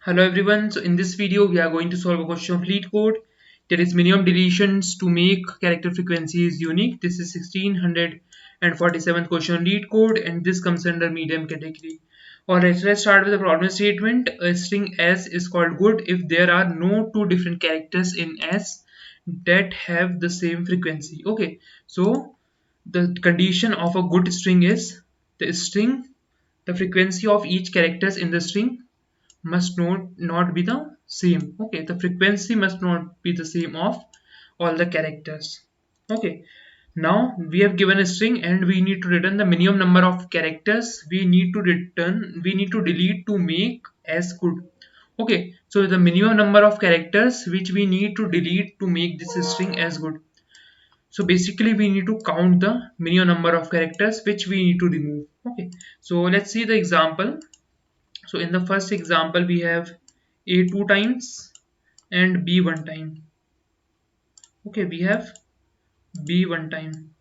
Hello everyone, so in this video we are going to solve a question of LeetCode. There is minimum deletions to make character frequencies unique. This is 1647th question on LeetCode and this comes under medium category. Alright, so let's start with the problem statement. A string S is called good if there are no two different characters in S that have the same frequency. Okay, so the condition of a good string is the frequency of each characters in the string must not be the same. Okay, the frequency must not be the same of all the characters. Okay, now we have given a string and we need to return the minimum number of characters we need to delete to make as good. Okay, so the minimum number of characters which we need to delete to make this string as good. So basically we need to count the minimum number of characters which we need to remove. Okay, so let's see the example. So in the first example, we have A 2 times and B 1 time. Okay, we have B 1 time.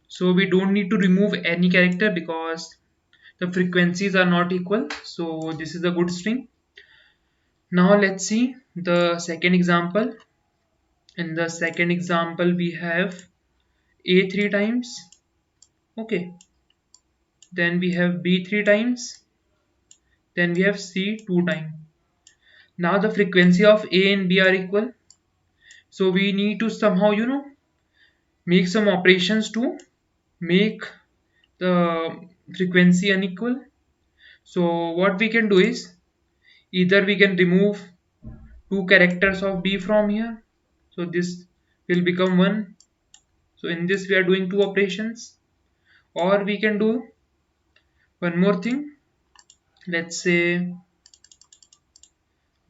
So we don't need to remove any character because the frequencies are not equal. So this is a good string. Now let's see the second example. In the second example, we have A 3 times. Okay, then we have B 3 times. Then we have C 2 times. Now the frequency of A and B are equal. So we need to somehow, make some operations to make the frequency unequal. So what we can do is either we can remove two characters of B from here. So this will become 1. So in this we are doing two operations. Or we can do one more thing. Let's say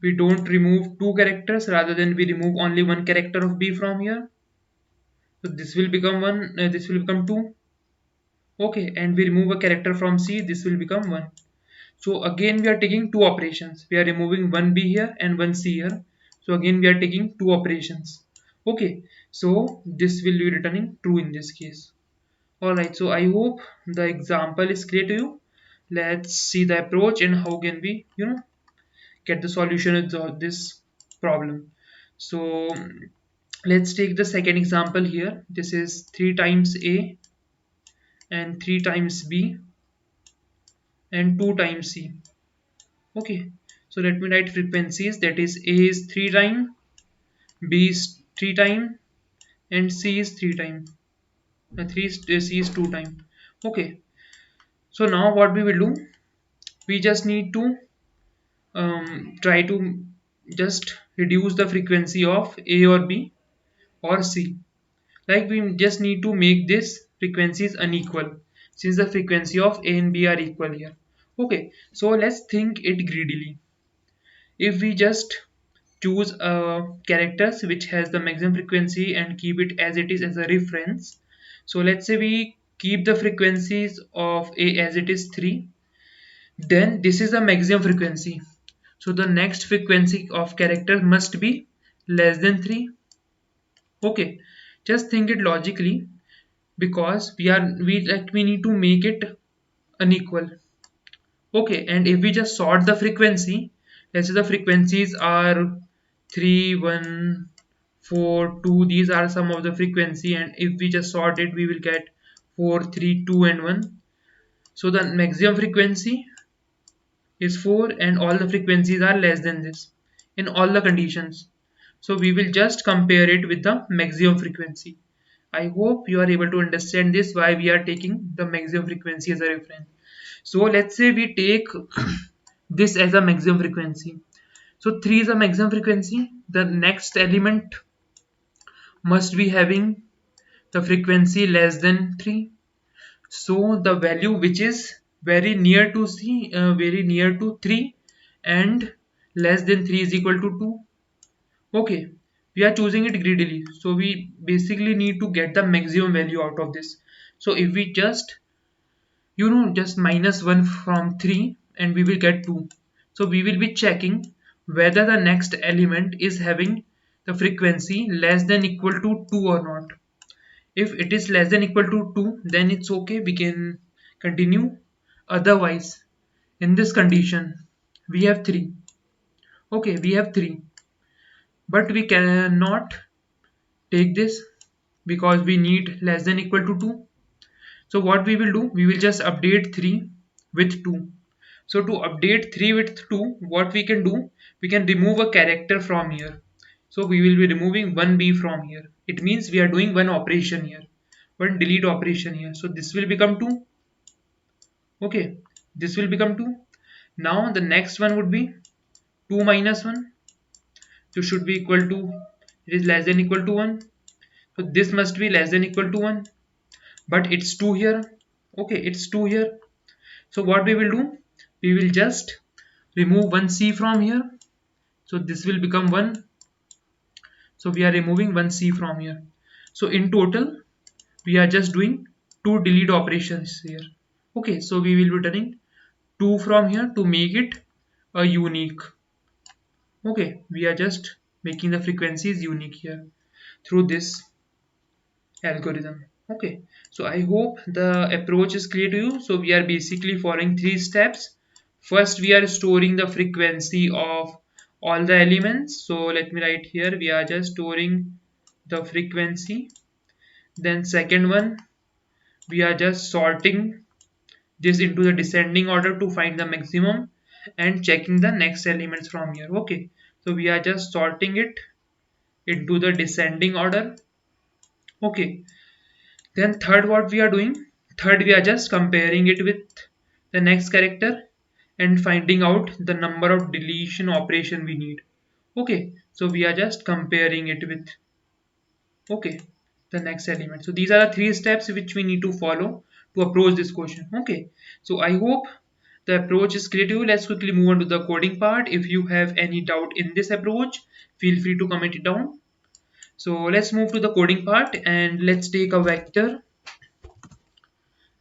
we don't remove two characters, rather than we remove only one character of B from here. So this will become 1, this will become 2. Okay, and we remove a character from C, this will become 1. So again we are taking two operations. We are removing one B here and one C here. So again we are taking two operations. Okay, so this will be returning true in this case. Alright, so I hope the example is clear to you. Let's see the approach and how can we, get the solution of this problem. So let's take the second example here. This is 3 times A and 3 times B and 2 times C. Okay, so let me write frequencies. That is A is 3 time, B is 3 time, and C is 3 time. C is 2 time. Okay, so now what we will do, we just need to try to just reduce the frequency of A or B or C. Like we just need to make this frequencies unequal since the frequency of A and B are equal here. Okay, so let's think it greedily. If we just choose a characters which has the maximum frequency and keep it as it is as a reference. So let's say we keep the frequencies of A as it is 3, then this is the maximum frequency. So the next frequency of character must be less than 3. Okay, just think it logically, because we need to make it unequal. Okay, and if we just sort the frequency, let's say the frequencies are 3, 1, 4, 2. These are some of the frequency, and if we just sort it, we will get 4, 3, 2, and 1. So the maximum frequency is 4, and all the frequencies are less than this in all the conditions. So we will just compare it with the maximum frequency. I hope you are able to understand this, why we are taking the maximum frequency as a reference. So let's say we take this as a maximum frequency. So 3 is a maximum frequency. The next element must be having the frequency less than 3. So the value which is very near to very near to 3 and less than 3 is equal to 2. Okay, we are choosing it greedily. So we basically need to get the maximum value out of this. So if we just just minus 1 from 3 and we will get 2. So we will be checking whether the next element is having the frequency less than equal to 2 or not. If it is less than equal to 2, then it's okay, we can continue. Otherwise, in this condition we have 3. Okay, we have 3, but we cannot take this because we need less than equal to 2. So what we will do, we will just update 3 with 2. So to update 3 with 2, what we can do, we can remove a character from here. So we will be removing 1b from here. It means we are doing one operation here, one delete operation here. So this will become 2. Okay, this will become 2. Now the next one would be 2 minus 1. So should be equal to, it is less than equal to 1. So this must be less than equal to 1. But it's 2 here. Okay, it's 2 here. So what we will do, we will just remove 1c from here. So this will become 1. So we are removing 1c from here. So in total, we are just doing 2 delete operations here. Okay, so we will be turning 2 from here to make it a unique. Okay, we are just making the frequencies unique here through this algorithm. Okay, so I hope the approach is clear to you. So we are basically following 3 steps. First, we are storing the frequency of all the elements. So let me write here, we are just storing the frequency. Then second one, we are just sorting this into the descending order to find the maximum and checking the next elements from here. Okay, so we are just sorting it into the descending order. Okay, then third, what we are doing, third we are just comparing it with the next character and finding out the number of deletion operation we need. Okay, so we are just comparing it with, okay, the next element. So these are the 3 steps which we need to follow to approach this question. Okay, so I hope the approach is clear to you. Let's quickly move on to the coding part. If you have any doubt in this approach, feel free to comment it down. So let's move to the coding part and let's take a vector,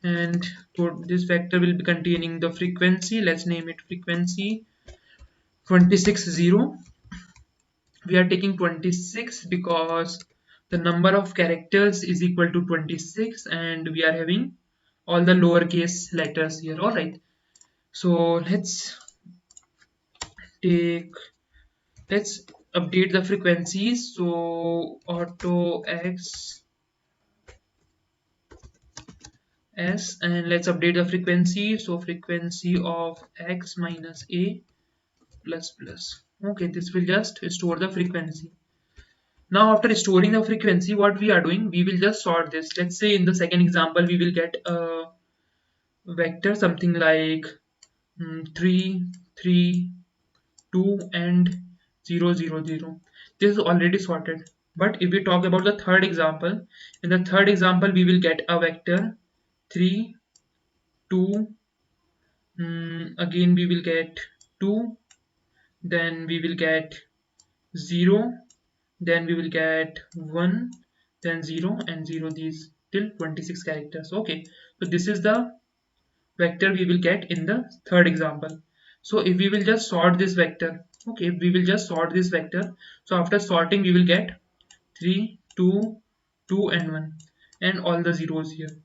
and this vector will be containing the frequency. Let's name it frequency 260. We are taking 26 because the number of characters is equal to 26 and we are having all the lowercase letters here. All right, so take let's update the frequencies. So auto x s, and let's update the frequency. So frequency of x minus a plus plus. Okay, this will just store the frequency. Now after storing the frequency, what we are doing, we will just sort this. Let's say in the second example we will get a vector something like 3 3 2 and 0 0 0. This is already sorted. But if we talk about the third example, in the third example we will get a vector 3 2, again we will get 2, then we will get 0, then we will get 1, then 0 and 0, these till 26 characters. Okay, so this is the vector we will get in the third example. So if we will just sort this vector, okay, we will just sort this vector. So after sorting we will get 3 2 2 and 1 and all the zeros here.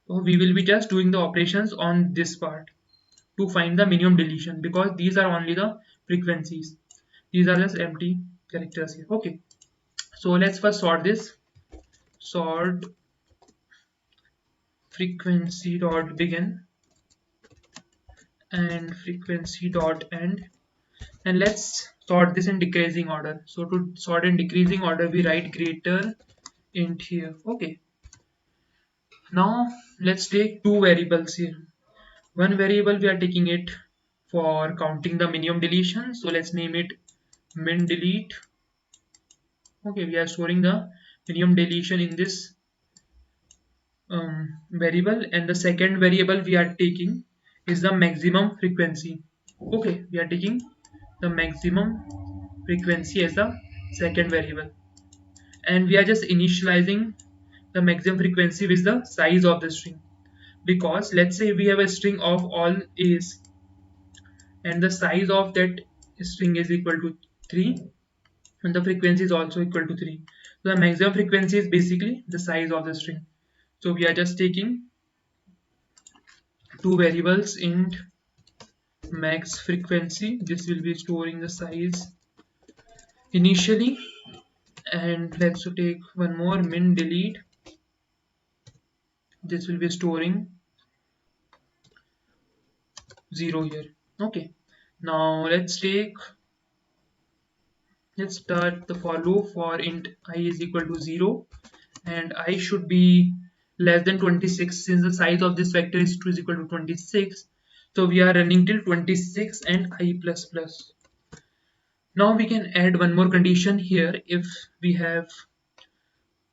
So we will be just doing the operations on this part to find the minimum deletion because these are only the frequencies. These are just empty characters here. Okay, so let's first sort this. Sort frequency dot begin and frequency dot end, and let's sort this in decreasing order. So to sort in decreasing order, we write greater int here. Okay, now let's take two variables here. One variable we are taking it for counting the minimum deletion, so let's name it min delete. Okay, we are storing the minimum deletion in this variable, and the second variable we are taking is the maximum frequency. Okay, we are taking the maximum frequency as the second variable, and we are just initializing the maximum frequency with the size of the string, because let's say we have a string of all a's and the size of that string is equal to 3 and the frequency is also equal to 3. So the maximum frequency is basically the size of the string. So we are just taking two variables int max frequency. This will be storing the size initially. And let's take one more, min delete. This will be storing 0 here. Okay, now let's start the for loop for int I is equal to 0 and I should be less than 26, since the size of this vector is 2 is equal to 26. So we are running till 26 and I plus plus. Now we can add one more condition here. If we have,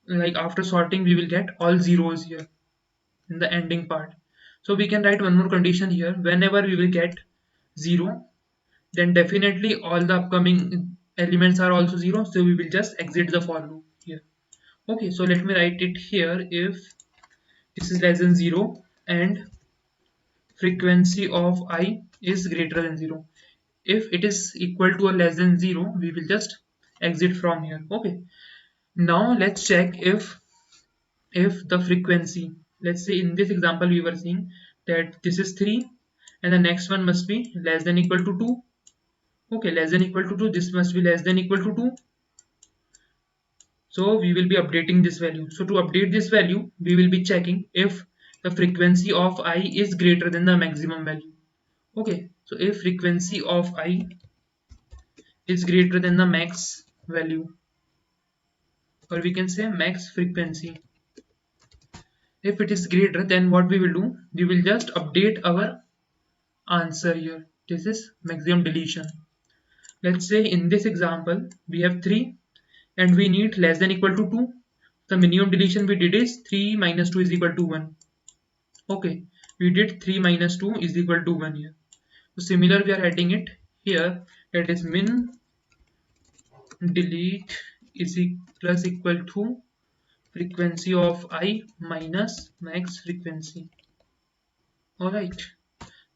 like, after sorting we will get all zeros here in the ending part. So we can write one more condition here. Whenever we will get 0, then definitely all the upcoming elements are also 0, so we will just exit the for loop here. Okay, so let me write it here. If this is less than 0 and frequency of I is greater than 0, if it is equal to or less than 0, we will just exit from here. Okay, now let's check if the frequency, let's say in this example we were seeing that this is 3 and the next one must be less than equal to 2. Okay, less than equal to 2, this must be less than equal to 2. So we will be updating this value. So to update this value, we will be checking if the frequency of I is greater than the maximum value. Okay, so if frequency of I is greater than the max value, or we can say max frequency, if it is greater, then what we will do, we will just update our answer here. This is maximum deletion. Let's say in this example we have 3 and we need less than equal to 2. The minimum deletion we did is 3 minus 2 is equal to 1. Okay, we did 3 minus 2 is equal to 1 here. So similar we are writing it here, that is min delete is plus equal to frequency of I minus max frequency. Alright,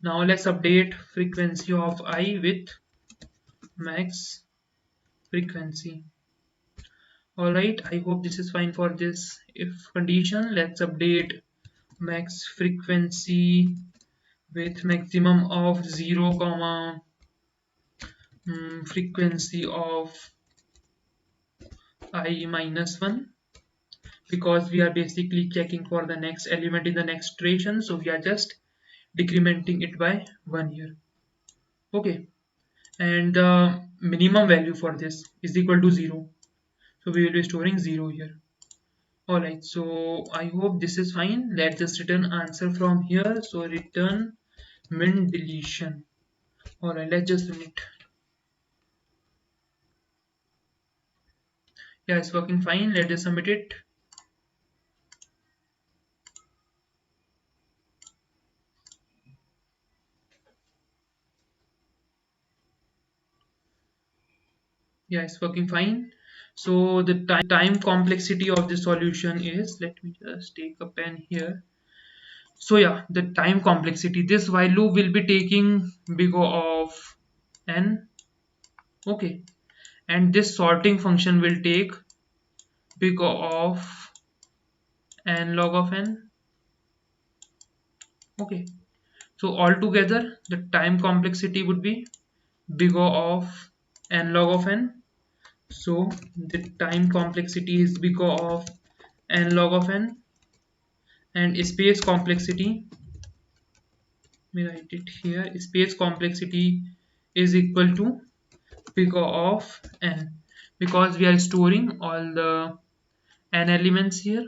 now let's update frequency of I with max frequency. Alright, I hope this is fine for this if condition. Let's update max frequency with maximum of 0 comma frequency of I minus 1, because we are basically checking for the next element in the next iteration, so we are just decrementing it by 1 here. Okay, and the minimum value for this is equal to 0, so we will be storing 0 here. Alright, so I hope this is fine. Let's just return answer from here. So return min deletion. Alright, let's just run it. Yeah, it's working fine. Let's just submit it. Yeah, it's working fine. So the time complexity of the solution is, let me just take a pen here. So yeah, the time complexity, this while loop will be taking big O of n. Okay, and this sorting function will take big O of n log of n. Okay, so altogether the time complexity would be big O of n log of n. So the time complexity is big O of n log of n, and space complexity, let me write it here, space complexity is equal to big O of n, because we are storing all the n elements here.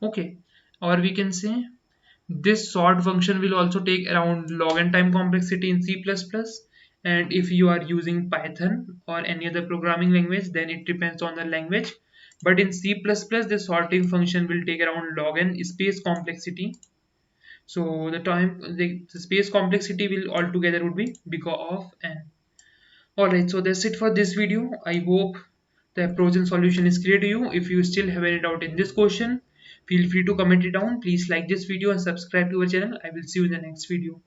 Okay, or we can say this sort function will also take around log n time complexity in C++, and if you are using Python or any other programming language, then it depends on the language. But in C++, the sorting function will take around log n space complexity. So the space complexity will altogether would be big O of n. Alright, so that's it for this video. I hope the approach and solution is clear to you. If you still have any doubt in this question, feel free to comment it down. Please like this video and subscribe to our channel. I will see you in the next video.